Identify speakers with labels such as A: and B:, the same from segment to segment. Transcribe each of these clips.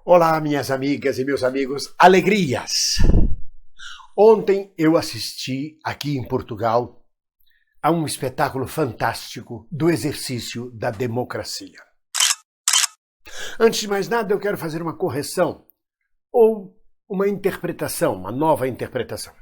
A: Olá, minhas amigas e meus amigos, alegrias! Ontem eu assisti aqui em Portugal a um espetáculo fantástico do exercício da democracia. Antes de mais nada, eu quero fazer uma correção ou uma interpretação, uma nova interpretação.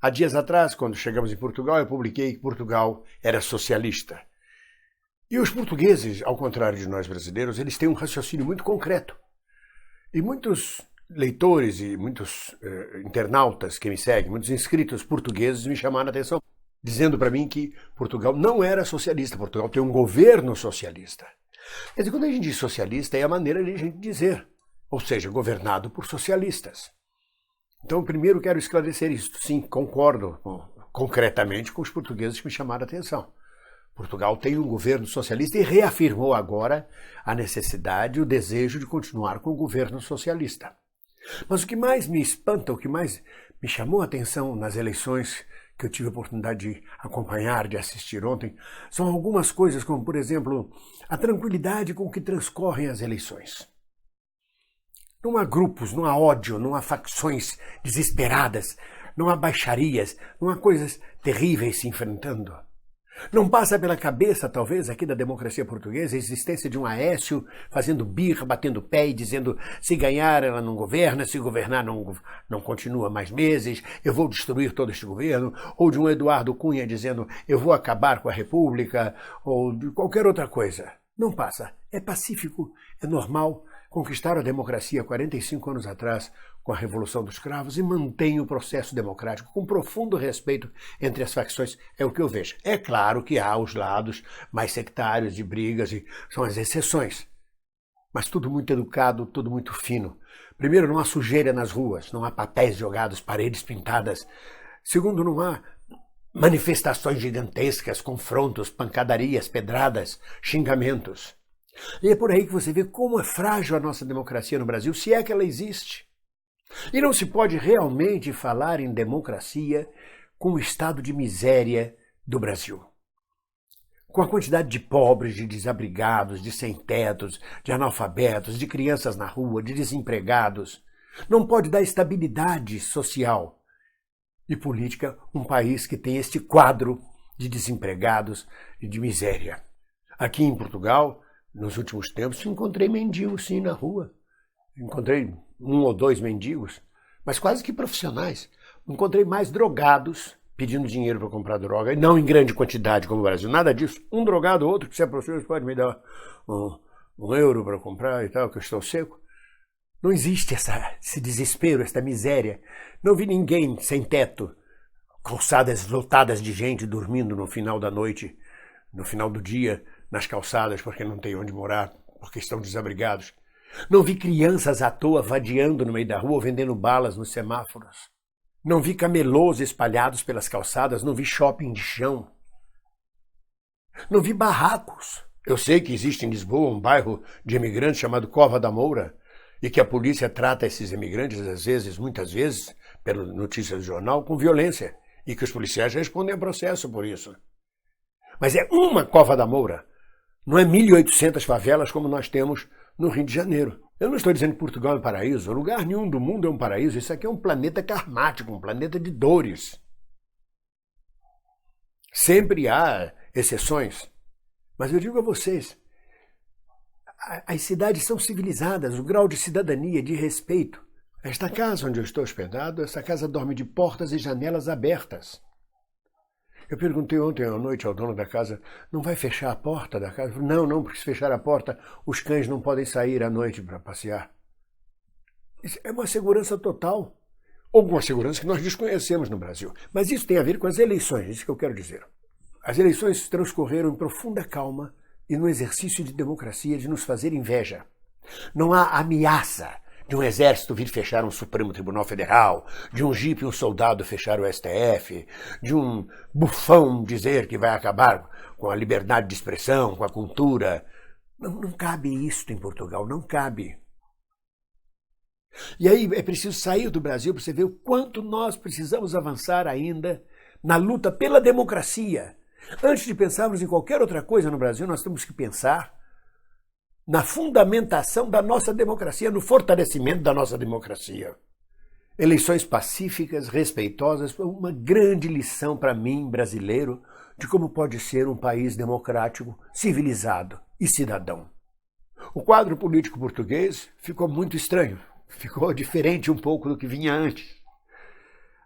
A: Há dias atrás, quando chegamos em Portugal, eu publiquei que Portugal era socialista. E os portugueses, ao contrário de nós brasileiros, eles têm um raciocínio muito concreto. E muitos leitores e muitos internautas que me seguem, muitos inscritos portugueses me chamaram a atenção, dizendo para mim que Portugal não era socialista, Portugal tem um governo socialista. Quer dizer, quando a gente diz socialista, é a maneira de a gente dizer, ou seja, governado por socialistas. Então, primeiro quero esclarecer isso. Sim, concordo concretamente com os portugueses que me chamaram a atenção. Portugal tem um governo socialista e reafirmou agora a necessidade, o desejo de continuar com o governo socialista. Mas o que mais me espanta, o que mais me chamou a atenção nas eleições que eu tive a oportunidade de acompanhar, de assistir ontem, são algumas coisas como, por exemplo, a tranquilidade com que transcorrem as eleições. Não há grupos, não há ódio, não há facções desesperadas, não há baixarias, não há coisas terríveis se enfrentando. Não passa pela cabeça, talvez, aqui da democracia portuguesa, a existência de um Aécio fazendo birra, batendo pé e dizendo se ganhar ela não governa, se governar não continua mais meses, eu vou destruir todo este governo, ou de um Eduardo Cunha dizendo eu vou acabar com a República, ou de qualquer outra coisa. Não passa. É pacífico, é normal. Conquistaram a democracia 45 anos atrás com a Revolução dos Cravos e mantém o processo democrático com profundo respeito entre as facções. É o que eu vejo. É claro que há os lados mais sectários de brigas e são as exceções. Mas tudo muito educado, tudo muito fino. Primeiro, não há sujeira nas ruas, não há papéis jogados, paredes pintadas. Segundo, não há manifestações gigantescas, confrontos, pancadarias, pedradas, xingamentos. E é por aí que você vê como é frágil a nossa democracia no Brasil, se é que ela existe. E não se pode realmente falar em democracia com o estado de miséria do Brasil. Com a quantidade de pobres, de desabrigados, de sem-tetos, de analfabetos, de crianças na rua, de desempregados. Não pode dar estabilidade social e política um país que tem este quadro de desempregados e de miséria. Aqui em Portugal, nos últimos tempos, encontrei mendigos sim na rua. Encontrei um ou dois mendigos, mas quase que profissionais. Encontrei mais drogados pedindo dinheiro para comprar droga, e não em grande quantidade como o Brasil, nada disso. Um drogado, outro que se aproxima, pode me dar um euro para comprar e tal, que eu estou seco. Não existe esse desespero, essa miséria. Não vi ninguém sem teto, calçadas lotadas de gente dormindo no final da noite, no final do dia, nas calçadas, porque não tem onde morar, porque estão desabrigados. Não vi crianças à toa vadiando no meio da rua, vendendo balas nos semáforos. Não vi camelôs espalhados pelas calçadas, não vi shopping de chão. Não vi barracos. Eu sei que existe em Lisboa um bairro de imigrantes chamado Cova da Moura, e que a polícia trata esses imigrantes, às vezes, muitas vezes, pelas notícias do jornal, com violência, e que os policiais respondem a processo por isso. Mas é uma Cova da Moura. Não é 1.800 favelas como nós temos no Rio de Janeiro. Eu não estou dizendo que Portugal é um paraíso. Lugar nenhum do mundo é um paraíso. Isso aqui é um planeta karmático, um planeta de dores. Sempre há exceções. Mas eu digo a vocês, as cidades são civilizadas, o grau de cidadania, de respeito. Esta casa onde eu estou hospedado, essa casa dorme de portas e janelas abertas. Eu perguntei ontem à noite ao dono da casa, não vai fechar a porta da casa? Não, porque se fechar a porta, os cães não podem sair à noite para passear. Isso é uma segurança total. Ou uma segurança que nós desconhecemos no Brasil. Mas isso tem a ver com as eleições, isso que eu quero dizer. As eleições transcorreram em profunda calma e no exercício de democracia de nos fazer inveja. Não há ameaça de um exército vir fechar um Supremo Tribunal Federal, de um jipe e um soldado fechar o STF, de um bufão dizer que vai acabar com a liberdade de expressão, com a cultura. Não cabe isto em Portugal, não cabe. E aí é preciso sair do Brasil para você ver o quanto nós precisamos avançar ainda na luta pela democracia. Antes de pensarmos em qualquer outra coisa no Brasil, nós temos que pensar na fundamentação da nossa democracia, no fortalecimento da nossa democracia. Eleições pacíficas, respeitosas, foi uma grande lição para mim, brasileiro, de como pode ser um país democrático, civilizado e cidadão. O quadro político português ficou muito estranho, ficou diferente um pouco do que vinha antes.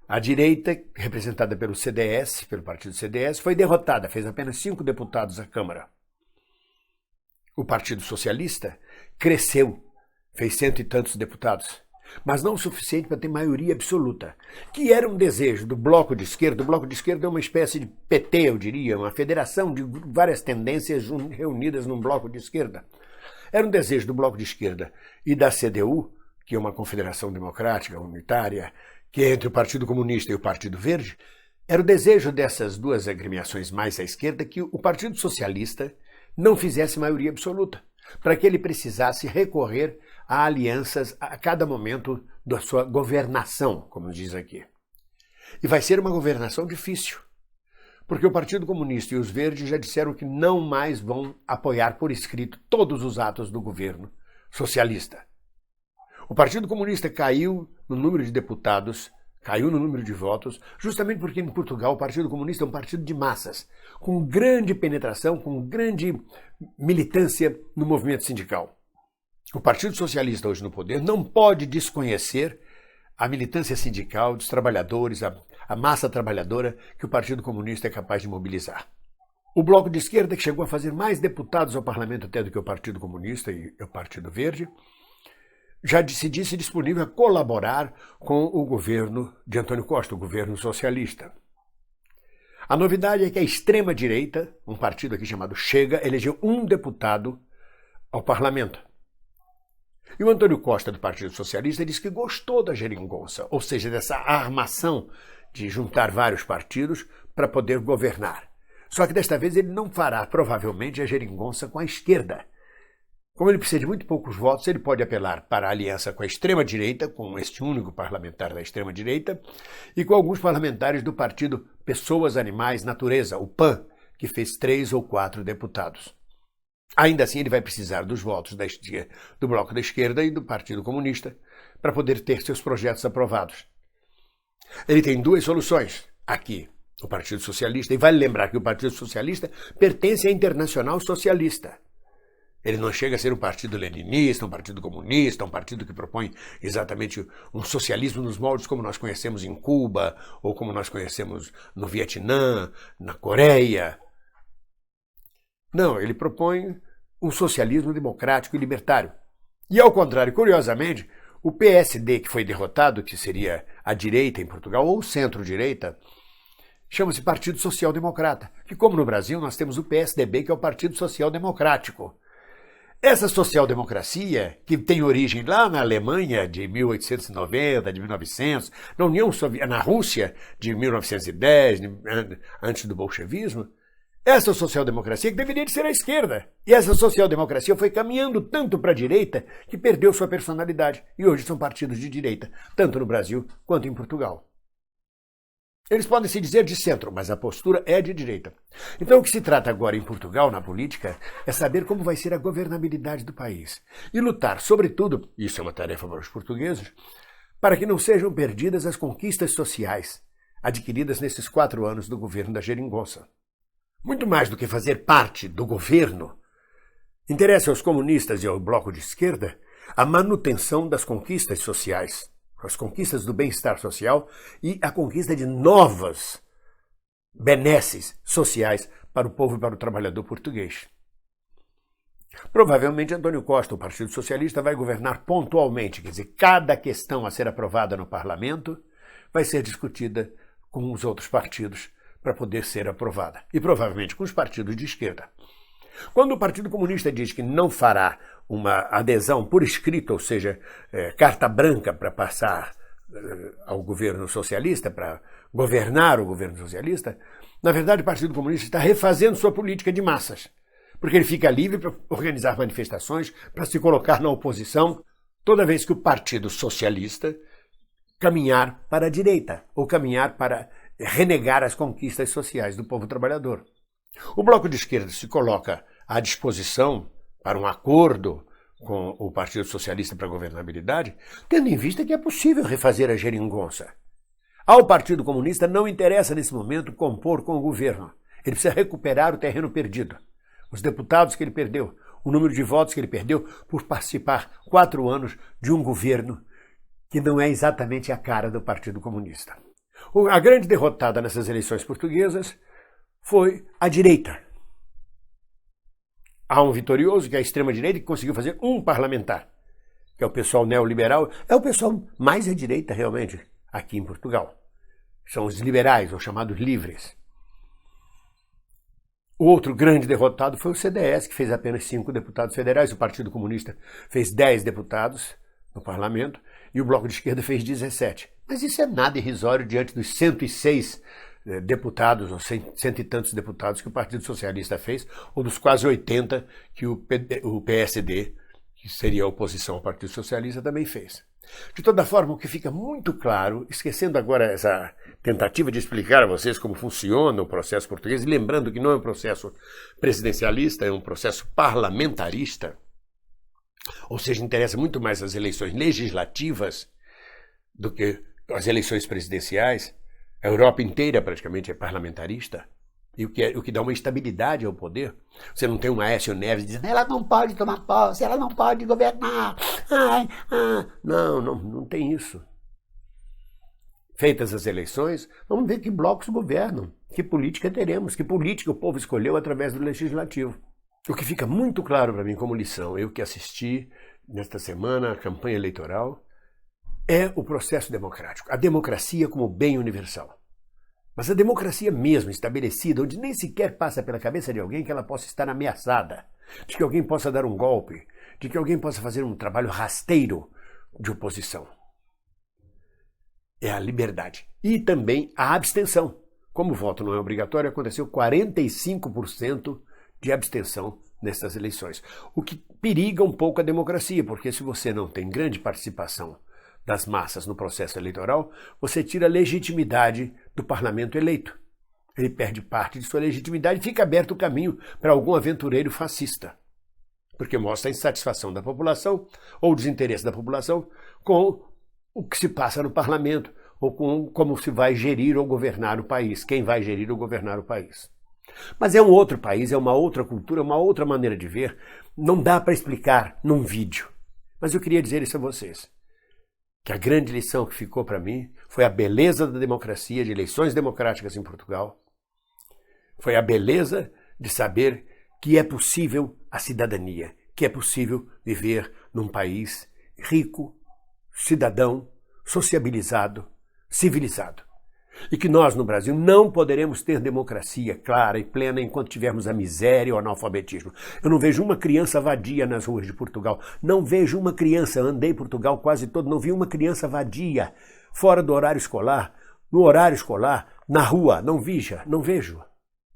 A: A direita, representada pelo CDS, pelo partido CDS, foi derrotada, fez apenas 5 deputados à Câmara. O Partido Socialista cresceu, fez 100 e tantos deputados, mas não o suficiente para ter maioria absoluta, que era um desejo do Bloco de Esquerda. O Bloco de Esquerda é uma espécie de PT, eu diria, uma federação de várias tendências reunidas num Bloco de Esquerda. Era um desejo do Bloco de Esquerda e da CDU, que é uma confederação democrática, unitária, que é entre o Partido Comunista e o Partido Verde, era o desejo dessas duas agremiações mais à esquerda que o Partido Socialista não fizesse maioria absoluta, para que ele precisasse recorrer a alianças a cada momento da sua governação, como diz aqui. E vai ser uma governação difícil, porque o Partido Comunista e os Verdes já disseram que não mais vão apoiar por escrito todos os atos do governo socialista. O Partido Comunista caiu no número de deputados, caiu no número de votos, justamente porque em Portugal o Partido Comunista é um partido de massas, com grande penetração, com grande militância no movimento sindical. O Partido Socialista hoje no poder não pode desconhecer a militância sindical dos trabalhadores, a massa trabalhadora que o Partido Comunista é capaz de mobilizar. O Bloco de Esquerda, que chegou a fazer mais deputados ao parlamento até do que o Partido Comunista e o Partido Verde, já se disse disponível a colaborar com o governo de Antônio Costa, o governo socialista. A novidade é que a extrema-direita, um partido aqui chamado Chega, elegeu um deputado ao parlamento. E o Antônio Costa, do Partido Socialista, disse que gostou da geringonça, ou seja, dessa armação de juntar vários partidos para poder governar. Só que desta vez ele não fará, provavelmente, a geringonça com a esquerda. Como ele precisa de muito poucos votos, ele pode apelar para a aliança com a extrema-direita, com este único parlamentar da extrema-direita, e com alguns parlamentares do partido Pessoas, Animais, Natureza, o PAN, que fez 3 ou 4 deputados. Ainda assim, ele vai precisar dos votos do Bloco da Esquerda e do Partido Comunista para poder ter seus projetos aprovados. Ele tem 2 soluções aqui, o Partido Socialista, e vale lembrar que o Partido Socialista pertence à Internacional Socialista. Ele não chega a ser um partido leninista, um partido comunista, um partido que propõe exatamente um socialismo nos moldes como nós conhecemos em Cuba, ou como nós conhecemos no Vietnã, na Coreia. Não, ele propõe um socialismo democrático e libertário. E ao contrário, curiosamente, o PSD, que foi derrotado, que seria a direita em Portugal, ou centro-direita, chama-se Partido Social Democrata, que como no Brasil nós temos o PSDB, que é o Partido Social Democrático. Essa social-democracia, que tem origem lá na Alemanha de 1890, de 1900, na União Soviética, na Rússia de 1910, antes do bolchevismo, essa social-democracia que deveria de ser a esquerda. E essa social-democracia foi caminhando tanto para a direita que perdeu sua personalidade. E hoje são partidos de direita, tanto no Brasil quanto em Portugal. Eles podem se dizer de centro, mas a postura é de direita. Então o que se trata agora em Portugal, na política, é saber como vai ser a governabilidade do país. E lutar, sobretudo, isso é uma tarefa para os portugueses, para que não sejam perdidas as conquistas sociais adquiridas nesses 4 anos do governo da geringonça. Muito mais do que fazer parte do governo, interessa aos comunistas e ao Bloco de Esquerda a manutenção das conquistas sociais, as conquistas do bem-estar social e a conquista de novas benesses sociais para o povo e para o trabalhador português. Provavelmente Antônio Costa, o Partido Socialista, vai governar pontualmente, quer dizer, cada questão a ser aprovada no parlamento vai ser discutida com os outros partidos para poder ser aprovada, e provavelmente com os partidos de esquerda. Quando o Partido Comunista diz que não fará uma adesão por escrito, ou seja, carta branca para passar ao governo socialista, para governar o governo socialista, na verdade o Partido Comunista está refazendo sua política de massas, porque ele fica livre para organizar manifestações, para se colocar na oposição, toda vez que o Partido Socialista caminhar para a direita, ou caminhar para renegar as conquistas sociais do povo trabalhador. O Bloco de Esquerda se coloca à disposição para um acordo com o Partido Socialista para a governabilidade, tendo em vista que é possível refazer a geringonça. Ao Partido Comunista não interessa nesse momento compor com o governo. Ele precisa recuperar o terreno perdido. Os deputados que ele perdeu, o número de votos que ele perdeu por participar 4 anos de um governo que não é exatamente a cara do Partido Comunista. A grande derrotada nessas eleições portuguesas foi a direita. Há um vitorioso, que é a extrema-direita, que conseguiu fazer um parlamentar, que é o pessoal neoliberal. É o pessoal mais à direita, realmente, aqui em Portugal. São os liberais, ou chamados livres. O outro grande derrotado foi o CDS, que fez apenas 5 deputados federais. O Partido Comunista fez 10 deputados no parlamento e o Bloco de Esquerda fez 17. Mas isso é nada irrisório diante dos 106 deputados, ou cento e tantos deputados que o Partido Socialista fez, ou dos quase 80 que o PSD, que seria a oposição ao Partido Socialista, também fez. De toda forma, o que fica muito claro, esquecendo agora essa tentativa de explicar a vocês como funciona o processo português, e lembrando que não é um processo presidencialista, é um processo parlamentarista, ou seja, interessa muito mais as eleições legislativas do que as eleições presidenciais. A Europa inteira praticamente é parlamentarista, e o que dá uma estabilidade ao poder. Você não tem um Aécio Neves dizendo ela não pode tomar posse, ela não pode governar. Não tem isso. Feitas as eleições, vamos ver que blocos governam, que política teremos, que política o povo escolheu através do legislativo. O que fica muito claro para mim como lição, eu que assisti nesta semana a campanha eleitoral, é o processo democrático, a democracia como bem universal. Mas a democracia mesmo, estabelecida, onde nem sequer passa pela cabeça de alguém que ela possa estar ameaçada, de que alguém possa dar um golpe, de que alguém possa fazer um trabalho rasteiro de oposição. É a liberdade. E também a abstenção. Como o voto não é obrigatório, aconteceu 45% de abstenção nessas eleições. O que periga um pouco a democracia, porque se você não tem grande participação das massas no processo eleitoral, você tira a legitimidade do parlamento eleito. Ele perde parte de sua legitimidade e fica aberto o caminho para algum aventureiro fascista, porque mostra a insatisfação da população ou o desinteresse da população com o que se passa no parlamento ou com como se vai gerir ou governar o país, quem vai gerir ou governar o país. Mas é um outro país, é uma outra cultura, uma outra maneira de ver, não dá para explicar num vídeo. Mas eu queria dizer isso a vocês, que a grande lição que ficou para mim foi a beleza da democracia, de eleições democráticas em Portugal. Foi a beleza de saber que é possível a cidadania, que é possível viver num país rico, cidadão, sociabilizado, civilizado. E que nós, no Brasil, não poderemos ter democracia clara e plena enquanto tivermos a miséria e o analfabetismo. Eu não vejo uma criança vadia nas ruas de Portugal. Não vejo uma criança, andei Portugal quase todo, não vi uma criança vadia fora do horário escolar, no horário escolar, na rua, não vejo.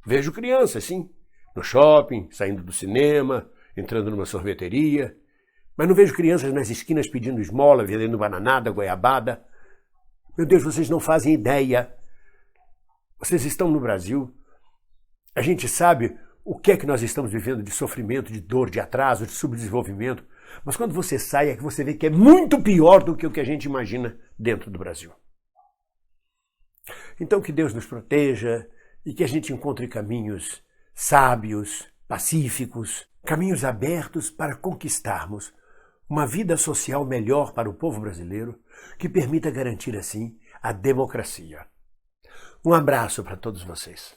A: Vejo crianças, sim, no shopping, saindo do cinema, entrando numa sorveteria, mas não vejo crianças nas esquinas pedindo esmola, vendendo bananada, goiabada. Meu Deus, vocês não fazem ideia. Vocês estão no Brasil. A gente sabe o que é que nós estamos vivendo de sofrimento, de dor, de atraso, de subdesenvolvimento. Mas quando você sai, é que você vê que é muito pior do que o que a gente imagina dentro do Brasil. Então que Deus nos proteja e que a gente encontre caminhos sábios, pacíficos, caminhos abertos para conquistarmos uma vida social melhor para o povo brasileiro, que permita garantir, assim, a democracia. Um abraço para todos vocês.